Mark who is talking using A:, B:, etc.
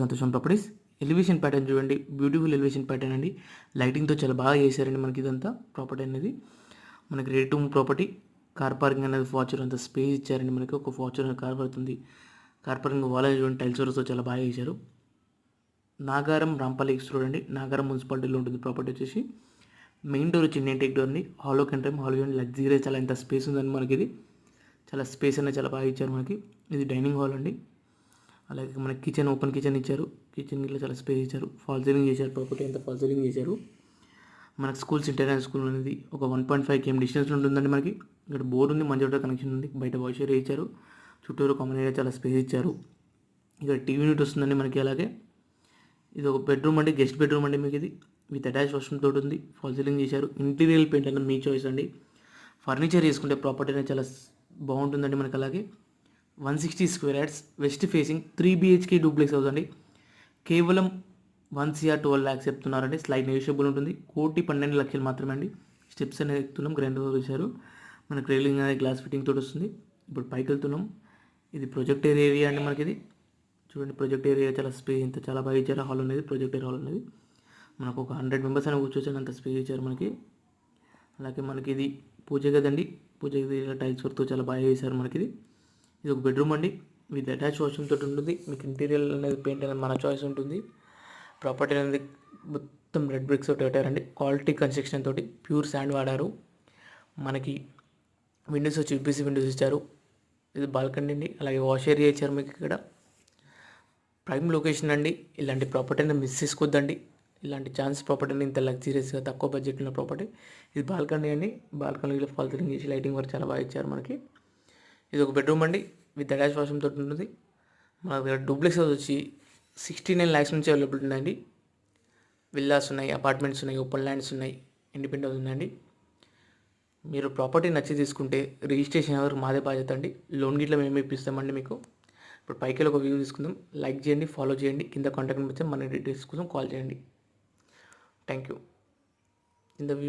A: సంతోషం properties elevation pattern చూడండి, beautiful elevation pattern అండి. లైటింగ్తో చాలా బాగా చేశారండి మనకి ఇదంతా ప్రాపర్టీ అనేది. మనకి ready to move property. Car parking అనేది ఫార్చునర్ అంత స్పేస్ ఇచ్చారండి మనకి. ఒక ఫార్చునర్ కార్ పడుతుంది. కార్ పార్కింగ్ వాల్ చూడండి, టైల్స్ వర్క్తో చాలా బాగా చేశారు. నాగారం రాంపల్లి ఎక్స్ రోడ్ అండి, నాగారం మున్సిపాలిటీలో ఉంటుంది ప్రాపర్టీ వచ్చేసి. మెయిన్ డోర్ వచ్చి ఇండియన్ టేక్ డోర్ అండి. హాల్లో కంటే హాల్ చూడండి, లగ్జరీ చాలా ఎంత స్పేస్ ఉందండి మనకి. ఇది చాలా స్పేస్ అనేది చాలా బాగా ఇచ్చారు మనకి. ఇది డైనింగ్ హాల్ అండి. అలాగే మనకి కిచెన్, ఓపెన్ కిచెన్ ఇచ్చారు. కిచెన్ ఇట్లా చాలా స్పేస్ ఇచ్చారు. ఫాల్ సీలింగ్ చేశారు ప్రాపర్టీ అంతా, ఫాల్ సీలింగ్ చేశారు. మనకు స్కూల్స్ ఇంటర్నేషనల్ స్కూల్ అనేది ఒక 1.5 km డిస్టెన్స్ ఉంటుందండి మనకి. ఇక్కడ బోర్ ఉంది, మంచి కనెక్షన్ ఉంది. బయట వాష్ ఏరియా ఇచ్చారు. చుట్టూరు కామన్ ఏరియా చాలా స్పేస్ ఇచ్చారు. ఇక్కడ టీవీ యూనిట్ వస్తుందండి మనకి. అలాగే ఇది ఒక బెడ్రూమ్ అండి, గెస్ట్ బెడ్రూమ్ అండి మీకు. ఇది విత్ అటాచ్ వాష్రూమ్ తోటి ఉంది. ఫాల్ సీలింగ్ చేశారు. ఇంటీరియర్ పెయింట్ అనేది మీ చాయిస్ అండి. ఫర్నిచర్ చేసుకుంటే ప్రాపర్టీ అనేది చాలా బాగుంటుందండి మనకి. అలాగే 160 square yards, west facing 3 BHK duplex house అండి. కేవలం 1,12,00,000 చెప్తున్నారండి. స్లైడ్ నెగోషియబుల్ ఉంటుంది. 1,12,00,000 మాత్రమే అండి. స్టెప్స్ అనేది ఎక్కుతున్నాం, గ్రైండర్ వేశారు. మనకి రైలింగ్ అనేది గ్లాస్ ఫిట్టింగ్ తోటి వస్తుంది. ఇప్పుడు పైకి వెళ్తున్నాం. ఇది ప్రొజెక్టర్ ఏరియా అండి మనకి. ఇది చూడండి, ప్రొజెక్టర్ ఏరియా చాలా స్పేస్ ఇంత చాలా బాగా ఇచ్చారు. హాల్ అనేది, ప్రొజెక్టర్ హాల్ అనేది మనకు ఒక 100 మెంబర్స్ అని కూర్చోవచ్చు, అంత స్పేస్ ఇచ్చారు మనకి. అలాగే మనకి ఇది పూజ గదండి. పూజ గది టైల్స్ వర్క్తో చాలా బాగా చేశారు మనకి. ఇది ఒక బెడ్రూమ్ అండి, విత్ అటాచ్ వాష్రూమ్ తోటి ఉంటుంది. మీకు ఇంటీరియర్ అనేది పెయింట్ అనేది మన చాయిస్ ఉంటుంది. ప్రాపర్టీ అనేది మొత్తం రెడ్ బ్రిక్స్ తోటి కట్టారండి. క్వాలిటీ కన్స్ట్రక్షన్ తోటి, ప్యూర్ శాండ్ వాడారు. మనకి విండోస్ వచ్చి యూపీసీ విండోస్ ఇచ్చారు. ఇది బాల్కనీ అండి. అలాగే వాష్ ఏరియా ఇచ్చారు మీకు. ఇక్కడ ప్రైమ్ లొకేషన్ అండి. ఇలాంటి ప్రాపర్టీని మిస్ చేసుకోవద్దండి. ఇలాంటి ఛాన్స్ ప్రాపర్టీని ఇంత లగ్జరీస్గా తక్కువ బడ్జెట్ ఉన్న ప్రాపర్టీ. ఇది బాల్కనీ అండి. బాల్కనీలో ఫాల్ సీలింగ్ చేసి లైటింగ్ వర్క్ చాలా బాగా ఇచ్చారు మనకి. ఇది ఒక బెడ్రూమ్ అండి, విత్ అటాచ్ వాష్రూమ్ తోటి ఉంటుంది. మన దగ్గర డూప్లెక్స్ హౌస్ వచ్చి 69 lakhs నుంచి అవైలబుల్ ఉందండి. విల్లాస్ ఉన్నాయి, అపార్ట్మెంట్స్ ఉన్నాయి, ఓపెన్ ల్యాండ్స్ ఉన్నాయి, ఇండిపెండెంట్ హౌస్ ఉందండి. మీరు ప్రాపర్టీ నచ్చి తీసుకుంటే రిజిస్ట్రేషన్ వరకు మాదే బాధ్యత అండి. లోన్ గిట్లా మేము ఇప్పిస్తామండి మీకు. ఇప్పుడు పైకి ఒక వ్యూ తీసుకుందాం. లైక్ చేయండి, ఫాలో చేయండి. కింద కాంటాక్ట్ నెంబర్ మన డీటెయిల్స్ కోసం కాల్ చేయండి. Thank you. In the view